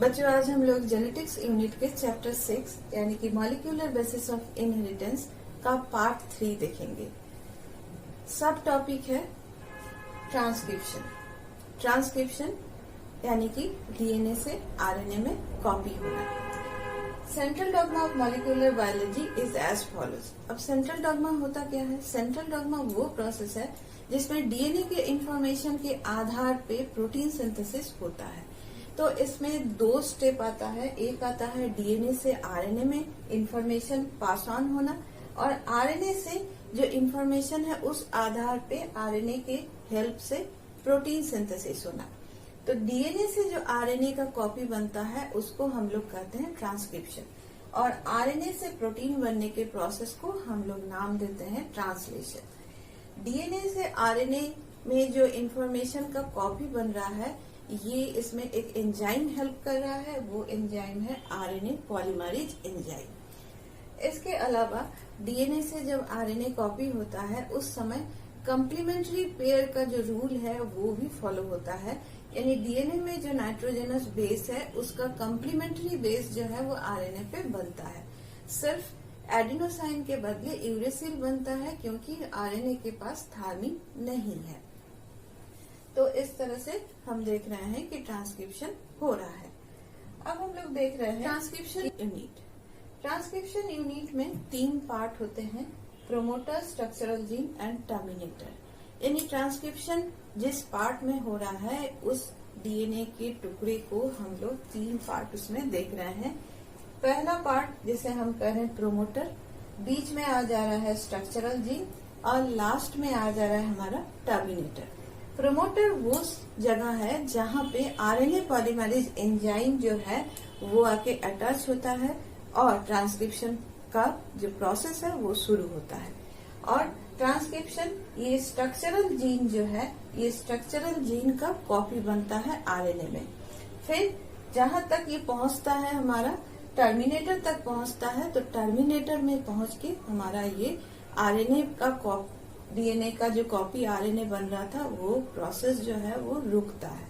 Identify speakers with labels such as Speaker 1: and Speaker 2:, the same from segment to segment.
Speaker 1: बच्चों, आज हम लोग जेनेटिक्स यूनिट के चैप्टर 6 यानी कि मॉलिक्यूलर बेसिस ऑफ इनहेरिटेंस का पार्ट 3 देखेंगे। सब टॉपिक है ट्रांसक्रिप्शन। ट्रांसक्रिप्शन यानी कि डीएनए से आरएनए में कॉपी होना। Central dogma of molecular biology is as follows. अब सेंट्रल डॉगमा होता क्या है? सेंट्रल डॉगमा वो प्रोसेस है जिसमें डीएनए के इंफॉर्मेशन के आधार पे प्रोटीन सिंथेसिस होता है। तो इसमें दो स्टेप आता है। एक आता है डीएनए से आरएनए में इंफॉर्मेशन पास ऑन होना, और आरएनए से जो इंफॉर्मेशन है उस आधार पे आरएनए के हेल्प से प्रोटीन सिंथेसिस होना। तो डीएनए से जो आरएनए का कॉपी बनता है उसको हम लोग कहते हैं ट्रांसक्रिप्शन, और आरएनए से प्रोटीन बनने के प्रोसेस को हम लोग नाम देते हैं ट्रांसलेशन। डीएनए से आरएनए में जो इंफॉर्मेशन का कॉपी बन रहा है, ये इसमें एक एंजाइम हेल्प कर रहा है। वो एंजाइम है आरएनए पॉलीमरेज एंजाइम। इसके अलावा डीएनए से जब आरएनए कॉपी होता है उस समय कम्प्लीमेंट्री पेयर का जो रूल है वो भी फॉलो होता है। यानी डीएनए में जो नाइट्रोजनस बेस है उसका कम्प्लीमेंट्री बेस जो है वो आरएनए पे बनता है। सिर्फ एडिनोसाइन के बदले यूरेसिल बनता है क्योंकि आरएनए के पास थायमिन नहीं है। तो इस तरह से हम देख रहे हैं कि ट्रांसक्रिप्शन हो रहा है। अब हम लोग देख रहे हैं ट्रांसक्रिप्शन यूनिट। ट्रांसक्रिप्शन यूनिट में 3 पार्ट होते हैं: promoter, structural gene and terminator. यानी ट्रांसक्रिप्शन जिस पार्ट में हो रहा है उस डीएनए के टुकड़े को हम लोग 3 पार्ट उसमें देख रहे हैं। पहला पार्ट जिसे हम कह रहे हैं प्रोमोटर, बीच में आ जा रहा है स्ट्रक्चरल जीन, और लास्ट में आ जा रहा है हमारा टर्मिनेटर। प्रोमोटर वो जगह है जहाँ पे आरएनए पॉलीमरेज एंजाइम जो है वो आके अटैच होता है और ट्रांसक्रिप्शन का जो प्रोसेस है वो शुरू होता है। और ट्रांसक्रिप्शन ये स्ट्रक्चरल जीन जो है, ये स्ट्रक्चरल जीन का कॉपी बनता है आरएनए में। फिर जहाँ तक ये पहुँचता है हमारा टर्मिनेटर तक पहुँचता है, तो टर्मिनेटर में पहुँच के हमारा ये आरएनए का डीएनए का जो कॉपी आरएनए बन रहा था वो प्रोसेस जो है वो रुकता है।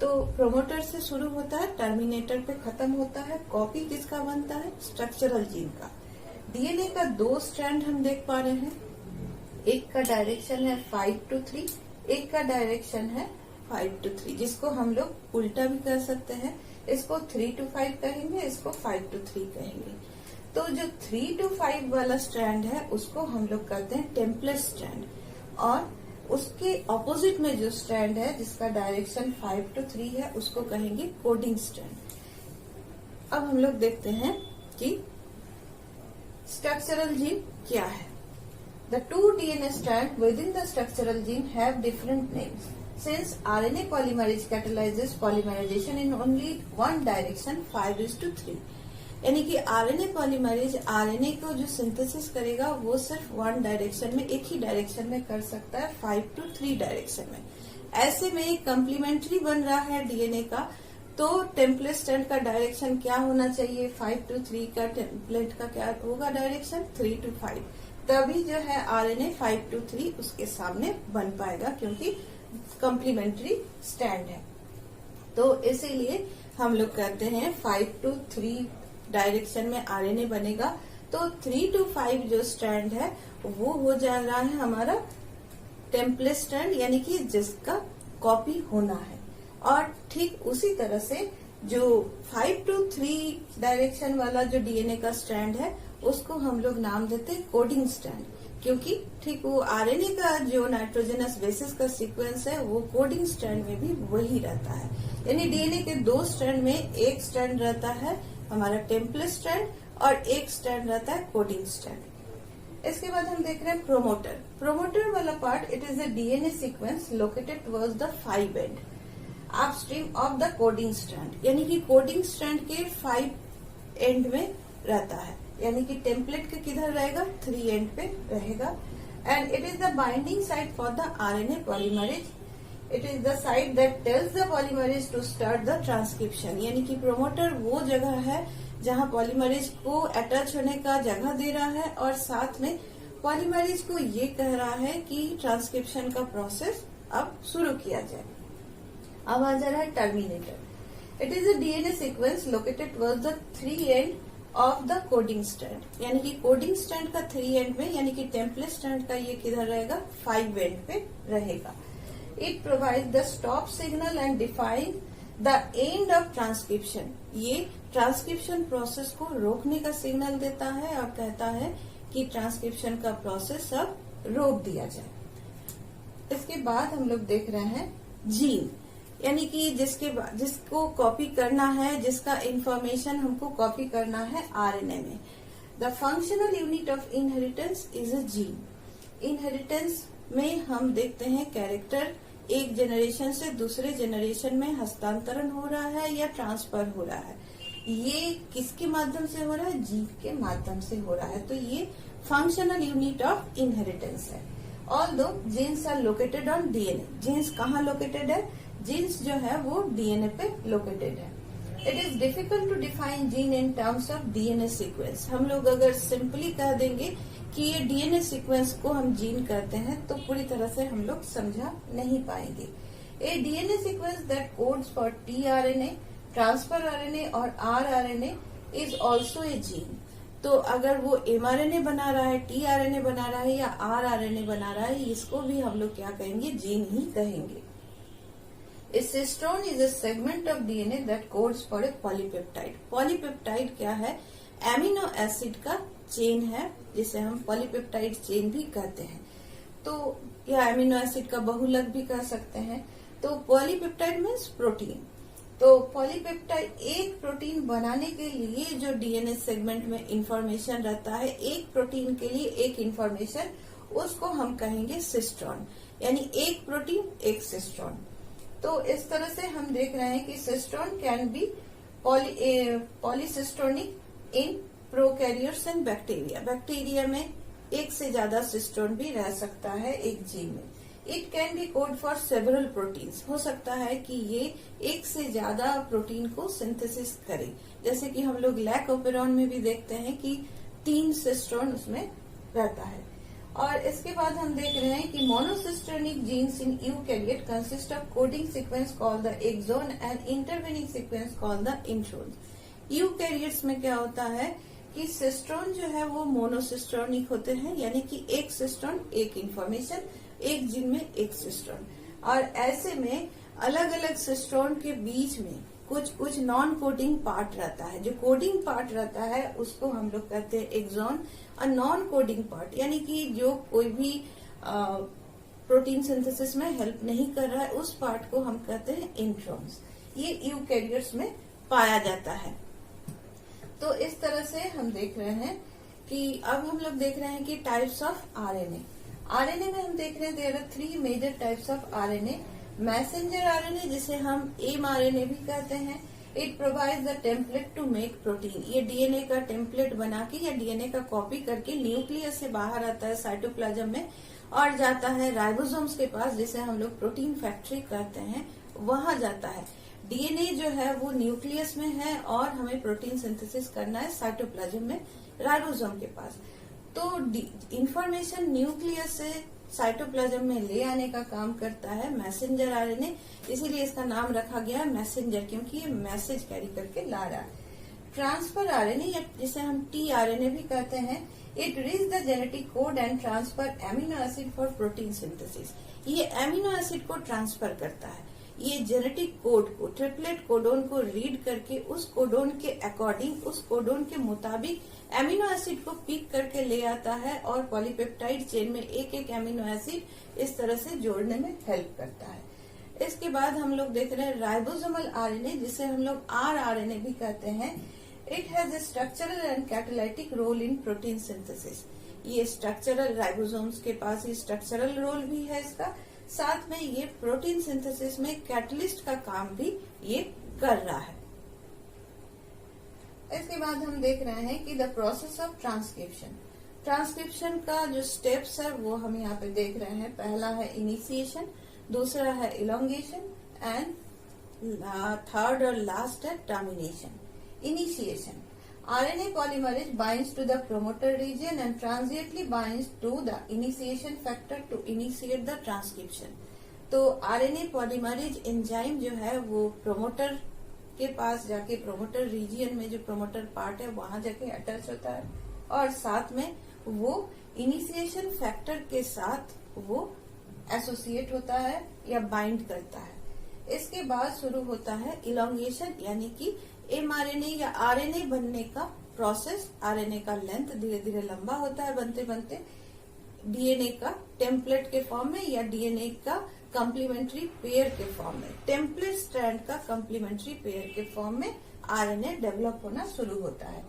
Speaker 1: तो प्रोमोटर से शुरू होता है, टर्मिनेटर पे खत्म होता है। कॉपी किसका बनता है? स्ट्रक्चरल जीन का। डीएनए का 2 स्ट्रैंड हम देख पा रहे हैं। एक का डायरेक्शन है 5 to 3, एक का डायरेक्शन है 5 to 3, जिसको हम लोग उल्टा भी कर सकते हैं। इसको 3 to 5 कहेंगे, इसको 5 to 3 कहेंगे। तो जो 3 to 5 वाला स्ट्रैंड है उसको हम लोग कहते हैं टेम्पलेट स्ट्रैंड, और उसके ऑपोजिट में जो स्ट्रैंड है जिसका डायरेक्शन 5 to 3 है उसको कहेंगे कोडिंग स्ट्रैंड। अब हम लोग देखते हैं कि स्ट्रक्चरल जीन क्या है। The 2 DNA strands within the structural gene have different names. Since RNA polymerase catalyzes polymerization in only one direction 5:3, यानी कि आरएनए पॉलीमरेज आरएनए को जो सिंथेसिस करेगा वो सिर्फ 1 डायरेक्शन में, एक ही डायरेक्शन में कर सकता है, 5 to 3 डायरेक्शन में। ऐसे में एक कम्प्लीमेंट्री बन रहा है डीएनए का, तो टेम्पलेट स्ट्रैंड का डायरेक्शन क्या होना चाहिए? 5 to 3 का टेम्पलेट का क्या होगा डायरेक्शन? 3 to 5। तभी जो है आरएनए 5 to 3 उसके सामने बन पाएगा क्योंकि कम्प्लीमेंट्री स्ट्रैंड है। तो इसीलिए हम लोग कहते हैं 5 to 3 डायरेक्शन में आरएनए बनेगा। तो 3 to 5 जो स्ट्रैंड है वो हो जा रहा है हमारा टेम्पलेट स्ट्रैंड, यानी कि जिसका कॉपी होना है। और ठीक उसी तरह से जो 5 to 3 डायरेक्शन वाला जो डीएनए का स्ट्रैंड है उसको हम लोग नाम देते हैं कोडिंग स्ट्रैंड, क्योंकि ठीक वो आरएनए का जो नाइट्रोजनस बेसिस का सीक्वेंस है वो कोडिंग स्ट्रैंड में भी वही रहता है। यानी डीएनए के 2 स्ट्रैंड में एक स्ट्रैंड रहता है हमारा टेम्पलेट स्ट्रैंड और एक स्ट्रैंड रहता है कोडिंग स्ट्रैंड। इसके बाद हम देख रहे हैं प्रोमोटर। प्रोमोटर वाला part, it is a DNA sequence located towards the 5 and upstream of the coding strand, यानी कि कोडिंग स्ट्रैंड के 5 एंड में रहता है। यानी कि टेम्पलेट के किधर रहेगा? 3 एंड पे रहेगा। And it is the binding site for the RNA polymerase. It is the site that tells the polymerase to start the transcription. यानी कि प्रोमोटर वो जगह है जहां पॉलीमरेज को अटैच होने का जगह दे रहा है और साथ में पॉलीमरेज को ये कह रहा है कि ट्रांसक्रिप्शन का प्रोसेस अब शुरू किया जाए। अब आ जा रहा है terminator. It is a DNA sequence located towards the 3 end of the coding strand, यानी कि कोडिंग स्ट्रैंड का 3 एंड में, यानी कि टेम्पलेट स्ट्रैंड का ये किधर रहेगा, 5 एंड पे रहेगा। It provide the stop signal and define the end of transcription. ये ट्रांसक्रिप्शन प्रोसेस को रोकने का सिग्नल देता है और कहता है कि ट्रांसक्रिप्शन का प्रोसेस अब रोक दिया जाए। इसके बाद हम लोग देख रहे हैं जीन, यानी कि जिसको कॉपी करना है, जिसका इंफॉर्मेशन हमको कॉपी करना है आरएनए में। The functional unit of inheritance is a gene. Inheritance में हम देखते हैं कैरेक्टर एक जनरेशन से दूसरे जनरेशन में हस्तांतरण हो रहा है या ट्रांसफर हो रहा है। ये किसके माध्यम से हो रहा है, जीन के माध्यम से हो रहा है। तो ये फंक्शनल यूनिट ऑफ इनहेरिटेंस है। Although genes are located on DNA. Genes कहाँ लोकेटेड है, जीन्स जो है वो डीएनए पे लोकेटेड है। It is difficult to define gene in terms of DNA sequence. हम लोग अगर सिंपली कह देंगे कि ये डीएनए सीक्वेंस को हम जीन कहते हैं तो पूरी तरह से हम लोग समझा नहीं पाएंगे। A DNA sequence that codes for tRNA, transfer RNA और rRNA is also a gene. तो अगर वो एमआरएनए बना रहा है, टीआरएनए बना रहा है या आरआरएनए बना रहा है, इसको भी हम लोग क्या कहेंगे, जीन ही कहेंगे। A cistron is a segment of DNA that codes for a polypeptide. Polypeptide क्या है, एमिनो एसिड का चेन है, जिसे हम पॉलीपेप्टाइड चेन भी कहते हैं। तो या एमिनो एसिड का बहुलक भी कह सकते हैं। तो पॉलीपेप्टाइड मीन्स प्रोटीन। तो पॉलीपेप्टाइड एक प्रोटीन बनाने के लिए जो डीएनए सेगमेंट में इंफॉर्मेशन रहता है, एक प्रोटीन के लिए एक इंफॉर्मेशन, उसको हम कहेंगे सिस्ट्रॉन, यानी एक प्रोटीन एक सिस्ट्रॉन। तो इस तरह से हम देख रहे हैं कि cistron can be पॉलीसिस्टोनिक in prokaryotes and bacteria. Bacteria में एक से ज्यादा सिस्ट्रॉन भी रह सकता है एक जीन में। It can be code for several proteins. हो सकता है कि ये एक से ज्यादा प्रोटीन को सिंथेसिस करे, जैसे कि हम लोग लैकोपेरॉन में भी देखते हैं कि 3 सिस्ट्रॉन उसमें रहता है। और इसके बाद हम देख रहे हैं कि monocistronic genes in eukaryote consist of coding sequence called the exon and intervening sequence called the intron. Eukaryotes में क्या होता है कि सिस्ट्रॉन जो है वो मोनोसिस्टर्निक होते हैं, यानी कि एक सिस्ट्रॉन एक इंफॉर्मेशन, एक जीन में एक सिस्ट्रॉन। और ऐसे में अलग अलग सिस्ट्रॉन के बीच में कुछ नॉन कोडिंग पार्ट रहता है। जो कोडिंग पार्ट रहता है उसको हम लोग कहते हैं एक्सॉन, और नॉन कोडिंग पार्ट यानी कि जो कोई भी प्रोटीन सिंथेसिस में हेल्प नहीं कर रहा है, उस पार्ट को हम कहते हैं इंट्रॉन्स। ये यूकैरियोट्स में पाया जाता है। तो इस तरह से हम देख रहे हैं कि अब हम लोग देख रहे हैं कि टाइप्स ऑफ आरएनए। आरएनए में हम देख रहे हैं there are 3 major types of RNA. Messenger RNA, जिसे हम एमआरएनए भी कहते हैं, it provides the template to make protein. ये डीएनए का टेम्पलेट बना के या डीएनए का कॉपी करके न्यूक्लियस से बाहर आता है साइटोप्लाज्म में और जाता है राइबोसोम्स के पास, जिसे हम लोग प्रोटीन फैक्ट्री कहते हैं, वहां जाता है। डीएनए जो है वो न्यूक्लियस में है और हमें प्रोटीन सिंथेसिस करना है साइटोप्लाज्म में राइबोसोम के पास। तो इंफॉर्मेशन न्यूक्लियस से साइटोप्लाज्म में ले आने का काम करता है मैसेंजर आरएनए, इसीलिए इसका नाम रखा गया है मैसेंजर, क्योंकि ये मैसेज कैरी करके ला रहा है। ट्रांसफर आरएनए, या जिसे हम टीआरएनए भी कहते हैं, it read the genetic code and transfer amino acid for protein synthesis. ये एमिनो एसिड को ट्रांसफर करता है। ये जेनेटिक कोड को, ट्रिपलेट कोडोन को रीड करके उस कोडोन के अकॉर्डिंग, उस कोडोन के मुताबिक एमिनो एसिड को पिक करके ले आता है और पॉलीपेप्टाइड चेन में एक एक एमिनो एसिड इस तरह से जोड़ने में हेल्प करता है। इसके बाद हम लोग देख रहे हैं राइबोसोमल आरएनए, जिसे हम लोग आरआरएनए भी कहते हैं। It has a structural and catalytic role in protein synthesis. ये स्ट्रक्चरल, राइबोसोम्स के पास ये स्ट्रक्चरल रोल भी है इसका, साथ में ये प्रोटीन सिंथेसिस में कैटलिस्ट का काम भी ये कर रहा है। इसके बाद हम देख रहे हैं कि the process of transcription. Transcription का जो स्टेप्स है वो हम यहाँ पे देख रहे हैं। पहला है इनिशिएशन, दूसरा है इलोंगेशन एंड थर्ड और लास्ट है termination. Initiation, RNA polymerase binds to the promoter region and transiently binds to the initiation factor to initiate the transcription। तो RNA polymerase एंजाइम जो है वो प्रोमोटर के पास जाके प्रोमोटर रीजियन में जो प्रोमोटर पार्ट है वहां जाके अटैच होता है और साथ में वो इनिशिएशन फैक्टर के साथ वो एसोसिएट होता है या बाइंड करता है। इसके बाद शुरू होता है इलोंगेशन, यानी कि एमआरएनए या आरएनए बनने का प्रोसेस। आरएनए का लेंथ धीरे धीरे लंबा होता है बनते बनते डीएनए का टेम्पलेट के फॉर्म में या डीएनए का कॉम्प्लीमेंट्री पेयर के फॉर्म में, टेम्पलेट स्ट्रैंड का कॉम्प्लीमेंट्री पेयर के फॉर्म में आरएनए डेवलप होना शुरू होता है।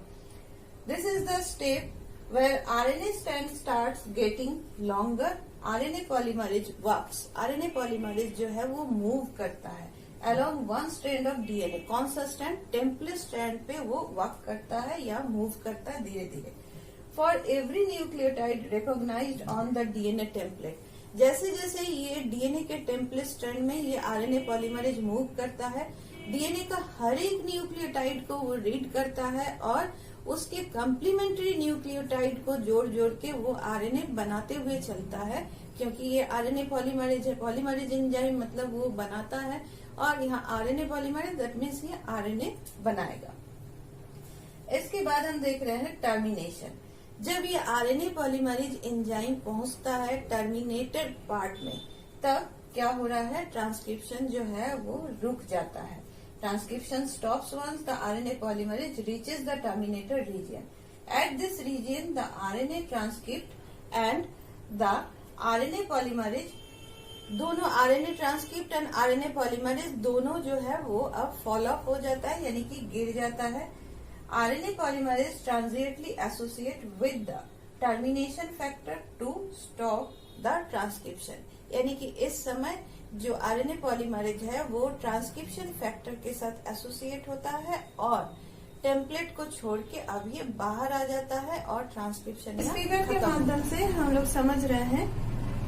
Speaker 1: This is the step where RNA strand starts getting longer. RNA polymerase works, RNA polymerase जो है वो मूव करता है along one strand of DNA. कौन सा स्ट्रैंड? टेम्पलेट स्ट्रैंड पे वो वर्क करता है या मूव करता है धीरे धीरे। For every nucleotide recognized on the DNA template, जैसे जैसे ये डीएनए के टेम्पलेट स्ट्रैंड में ये आरएनए पॉलीमरेज मूव करता है, डीएनए का हर एक न्यूक्लियोटाइड को वो रीड करता है और उसके कॉम्प्लीमेंट्री न्यूक्लियोटाइड को जोड़ जोड़ के वो आरएनए बनाते हुए चलता है, क्योंकि ये आरएनए पॉलीमरेज है। पॉलीमरेज एंजाइम मतलब वो बनाता है और यहाँ आरएनए पॉलीमरेज दैट मीन्स ये आरएनए बनाएगा। इसके बाद हम देख रहे हैं टर्मिनेशन। जब ये आरएनए पॉलीमरेज एंजाइम पहुंचता है टर्मिनेटेड पार्ट में, तब क्या हो रहा है? ट्रांसक्रिप्शन जो है वो रुक जाता है। Transcription stops once the RNA polymerase reaches the terminator region. At this region, the RNA transcript and the RNA polymerase, दोनों RNA transcript and RNA polymerase दोनों जो है वो अब fall off हो जाता है, यानी कि गिर जाता है। RNA polymerase transiently associate with the termination factor to stop the transcription, यानी कि इस समय जो आरएनए पॉलीमरेज है वो ट्रांसक्रिप्शन फैक्टर के साथ एसोसिएट होता है और टेम्पलेट को छोड़ के अब ये बाहर आ जाता है और ट्रांसक्रिप्शन। इस फिगर के माध्यम से हम लोग समझ रहे हैं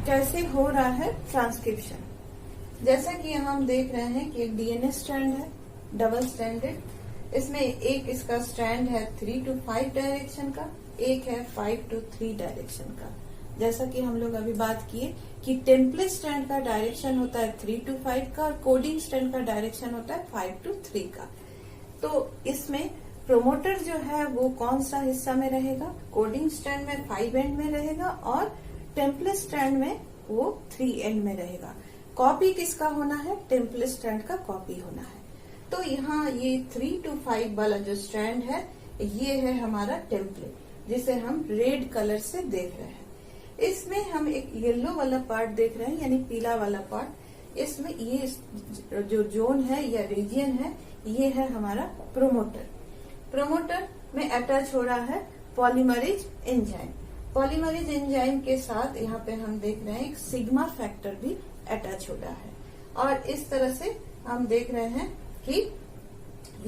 Speaker 1: कैसे हो रहा है ट्रांसक्रिप्शन। जैसा कि हम देख रहे हैं कि एक डीएनए स्ट्रैंड है डबल स्ट्रैंडेड। इसमें एक इसका स्ट्रैंड है 3 to 5 डायरेक्शन का, एक है 5 to 3 डायरेक्शन का। जैसा कि हम लोग अभी बात किए कि टेम्पलेट स्ट्रैंड का डायरेक्शन होता है 3 to 5 का और कोडिंग स्ट्रैंड का डायरेक्शन होता है 5 to 3 का। तो इसमें प्रोमोटर जो है वो कौन सा हिस्सा में रहेगा? कोडिंग स्ट्रैंड में 5 एंड में रहेगा और टेम्पलेट स्ट्रैंड में वो 3 एंड में रहेगा। कॉपी किसका होना है? टेम्पलेट स्ट्रैंड का कॉपी होना है। तो यहाँ ये 3 to 5 वाला जो स्ट्रैंड है ये है हमारा टेम्पलेट, जिसे हम रेड कलर से देख रहे हैं। इसमें हम एक येलो वाला पार्ट देख रहे हैं, यानी पीला वाला पार्ट। इसमें ये जो जोन है या रीजियन है ये है हमारा प्रोमोटर। प्रोमोटर में अटैच हो रहा है पॉलीमरेज एंजाइम। पॉलीमरेज एंजाइम के साथ यहाँ पे हम देख रहे हैं एक सिग्मा फैक्टर भी अटैच हो रहा है और इस तरह से हम देख रहे हैं कि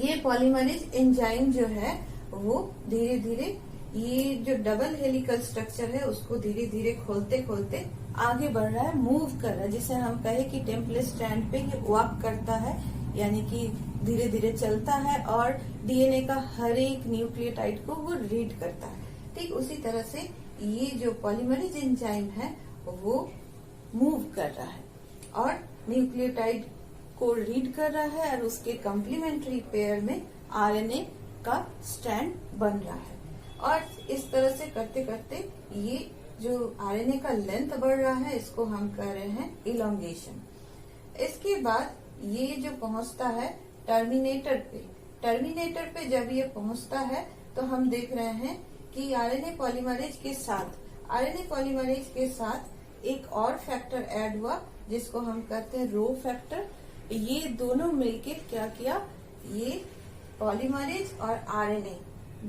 Speaker 1: ये पॉलीमरेज एंजाइम जो है वो धीरे धीरे ये जो डबल हेलिकल स्ट्रक्चर है उसको धीरे धीरे खोलते खोलते आगे बढ़ रहा है, मूव कर रहा है, जिसे हम कहे कि टेम्पलेट स्ट्रैंड पे ये वॉक करता है, यानी कि धीरे धीरे चलता है और डीएनए का हर एक न्यूक्लियोटाइड को वो रीड करता है। ठीक उसी तरह से ये जो पॉलीमरेज एंजाइम है वो मूव कर रहा है और न्यूक्लियोटाइड को रीड कर रहा है और उसके कॉम्प्लीमेंट्री पेयर में आरएनए का स्ट्रैंड बन रहा है। और इस तरह से करते करते ये जो आरएनए का लेंथ बढ़ रहा है इसको हम कह रहे हैं इलोंगेशन। इसके बाद ये जो पहुंचता है टर्मिनेटर पे, टर्मिनेटर पे जब ये पहुंचता है तो हम देख रहे हैं कि आरएनए पॉलीमरेज के साथ एक और फैक्टर ऐड हुआ जिसको हम कहते हैं रो फैक्टर। ये दोनों मिलके क्या किया, ये पॉलीमरेज और आरएनए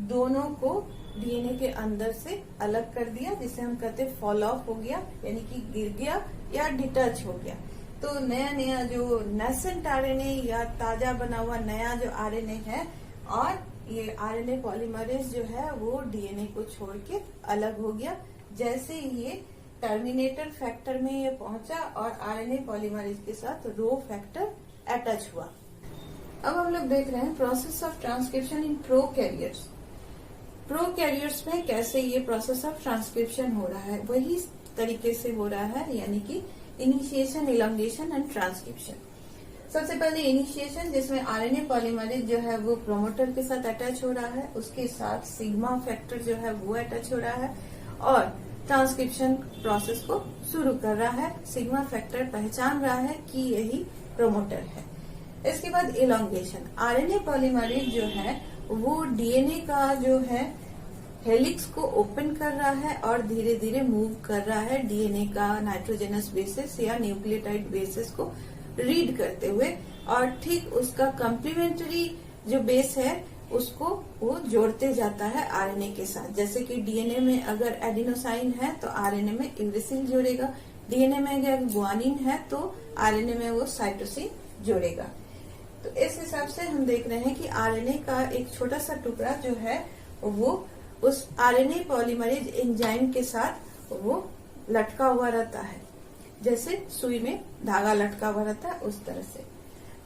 Speaker 1: दोनों को डीएनए के अंदर से अलग कर दिया, जिसे हम कहते हैं फॉल ऑफ हो गया, यानी कि गिर गया या डिटैच हो गया। तो नया नया जो नेसेंट आरएनए या ताजा बना हुआ नया जो आरएनए है और ये आरएनए पॉलीमरेज जो है वो डीएनए को छोड़ के अलग हो गया जैसे ये टर्मिनेटर फैक्टर में ये पहुंचा और आरएनए पॉलीमरेज के साथ रो फैक्टर अटैच हुआ। अब हम लोग देख रहे हैं प्रोसेस ऑफ ट्रांसक्रिप्शन इन प्रोकैरियर्स। प्रोकैरियर्स में कैसे ये प्रोसेस ऑफ ट्रांसक्रिप्शन हो रहा है, वही तरीके से हो रहा है, यानी कि इनिशिएशन, इलोंगेशन एंड ट्रांसक्रिप्शन। सबसे पहले इनिशिएशन, जिसमें आरएनए पॉलीमरेज जो है वो प्रोमोटर के साथ अटैच हो रहा है, उसके साथ सिग्मा फैक्टर जो है वो अटैच हो रहा है और ट्रांसक्रिप्शन प्रोसेस को शुरू कर रहा है। सिग्मा फैक्टर पहचान रहा है कि यही प्रोमोटर है। इसके बाद इलॉन्गेशन, आरएनए पॉलीमरेज जो है वो डीएनए का जो है हेलिक्स को ओपन कर रहा है और धीरे धीरे मूव कर रहा है डीएनए का नाइट्रोजनस बेसिस या न्यूक्लियोटाइड बेसिस को रीड करते हुए, और ठीक उसका कम्प्लीमेंट्री जो बेस है उसको वो जोड़ते जाता है आरएनए के साथ। जैसे कि डीएनए में अगर एडिनोसाइन है तो आरएनए में यूरेसिल जोड़ेगा, डीएनए में अगर गुआनिन है तो आरएनए में वो साइटोसिन जोड़ेगा। तो इस हिसाब से हम देख रहे हैं कि आरएनए का एक छोटा सा टुकड़ा जो है वो उस आरएनए पॉलीमरेज एंजाइम के साथ वो लटका हुआ रहता है, जैसे सुई में धागा लटका हुआ रहता है उस तरह से।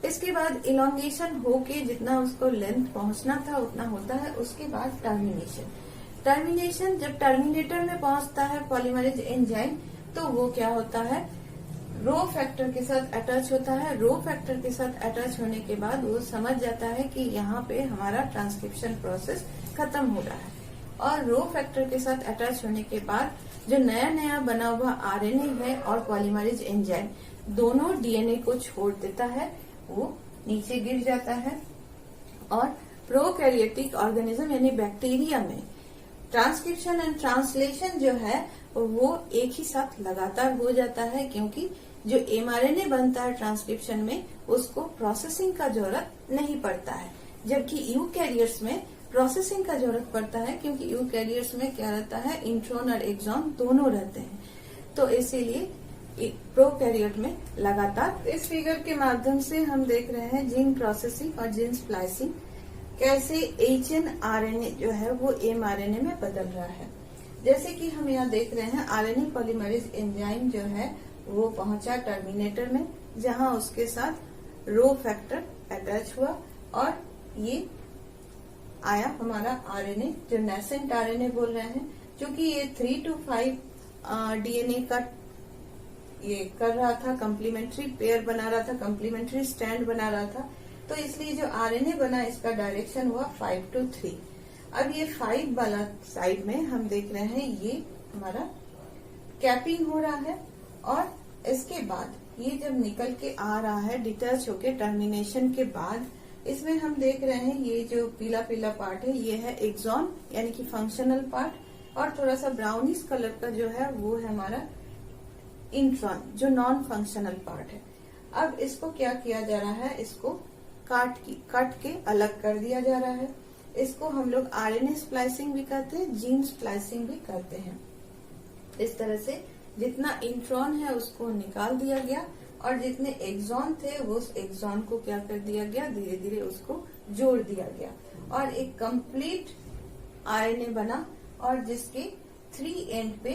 Speaker 1: इसके बाद इलॉन्गेशन होके जितना उसको लेंथ पहुंचना था उतना होता है। उसके बाद टर्मिनेशन, टर्मिनेशन जब टर्मिनेटर में पहुंचता है पॉलीमरेज एंजाइम तो वो क्या होता है, रो फैक्टर के साथ अटैच होता है। रो फैक्टर के साथ अटैच होने के बाद वो समझ जाता है कि यहाँ पे हमारा ट्रांसक्रिप्शन प्रोसेस खत्म हो रहा है, और रो फैक्टर के साथ अटैच होने के बाद जो नया नया बना हुआ आरएनए है और पॉलीमरेज एंजाइम दोनों डीएनए को छोड़ देता है, वो नीचे गिर जाता है। और प्रोकैरियोटिक ऑर्गेनिज्म यानी बैक्टीरिया में ट्रांसक्रिप्शन एंड ट्रांसलेशन जो है वो एक ही साथ लगातार हो जाता है, क्योंकि जो एमआरएनए बनता है ट्रांसक्रिप्शन में उसको प्रोसेसिंग का जरूरत नहीं पड़ता है, जबकि यूकैरियोट्स में प्रोसेसिंग का जरूरत पड़ता है, क्योंकि यूकैरियोट्स में क्या रहता है, इंट्रॉन और एक्सॉन दोनों रहते हैं। तो इसीलिए प्रोकैरियोट में लगातार। इस फिगर के माध्यम से हम देख रहे हैं जीन प्रोसेसिंग और जीन स्प्लाइसिंग, कैसे एचएनआरएनए जो है वो एमआरएनए में बदल रहा है। जैसे कि हम यहाँ देख रहे हैं आरएनए पॉलीमरेज एंजाइम जो है वो पहुंचा टर्मिनेटर में, जहां उसके साथ रो फैक्टर अटैच हुआ और ये आया हमारा आरएनए जो नेसेंट आरएनए बोल रहे हैं, क्योंकि ये 3 to 5 डीएनए का ये कर रहा था, कम्प्लीमेंट्री पेयर बना रहा था, कम्प्लीमेंट्री स्टैंड बना रहा था, तो इसलिए जो आरएनए बना इसका डायरेक्शन हुआ 5 to 3। अब ये 5 वाला साइड में हम देख रहे हैं ये हमारा कैपिंग हो रहा है, और इसके बाद ये जब निकल के आ रहा है डिटैच होके टर्मिनेशन के बाद, इसमें हम देख रहे हैं ये जो पीला पीला पार्ट है ये है एक्सॉन यानी कि फंक्शनल पार्ट, और थोड़ा सा ब्राउनिश कलर का जो है वो है हमारा इंट्रॉन जो नॉन फंक्शनल पार्ट है। अब इसको क्या किया जा रहा है, इसको काट के अलग कर दिया जा रहा है। इसको हम लोग आरएनए स्प्लाइसिंग भी कहते हैं, जीन स्प्लाइसिंग भी करते हैं। इस तरह से जितना इंट्रॉन है उसको निकाल दिया गया और जितने एक्सॉन थे वो उस एक्सॉन को क्या कर दिया गया, धीरे धीरे उसको जोड़ दिया गया और एक कंप्लीट आरएनए बना, और जिसके 3 एंड पे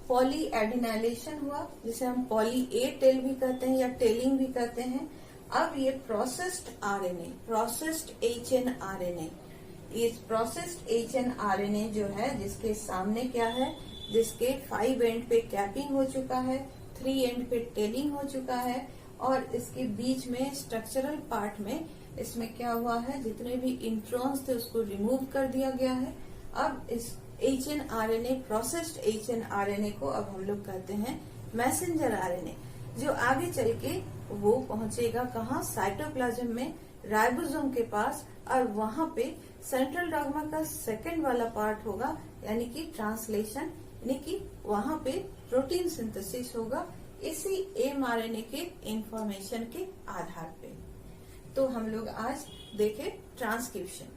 Speaker 1: पॉली एडिनाइलेशन हुआ, जिसे हम पॉली ए टेल भी कहते हैं या टेलिंग भी कहते हैं। अब ये प्रोसेस्ड आरएनए, प्रोसेस्ड एचएनआरएनए, इस प्रोसेस्ड एचएनआरएनए जो है जिसके सामने क्या है, जिसके 5 एंड पे कैपिंग हो चुका है, 3 एंड पे टेलिंग हो चुका है, और इसके बीच में स्ट्रक्चरल पार्ट में इसमें क्या हुआ है, जितने भी इंट्रॉन्स थे उसको रिमूव कर दिया गया है। अब इस एचएनआरएनए, प्रोसेस्ड एचएनआरएनए को अब हम लोग कहते हैं मैसेंजर आरएनए, जो आगे चल के वो पहुंचेगा कहाँ, साइटोप्लाज्म में राइबोसोम के पास, और वहां पे सेंट्रल डॉग्मा का सेकंड वाला पार्ट होगा, यानी कि ट्रांसलेशन, यानी कि वहां पे प्रोटीन सिंथेसिस होगा इसी एमआरएनए के इंफॉर्मेशन के आधार पे। तो हम लोग आज देखे ट्रांसक्रिप्शन।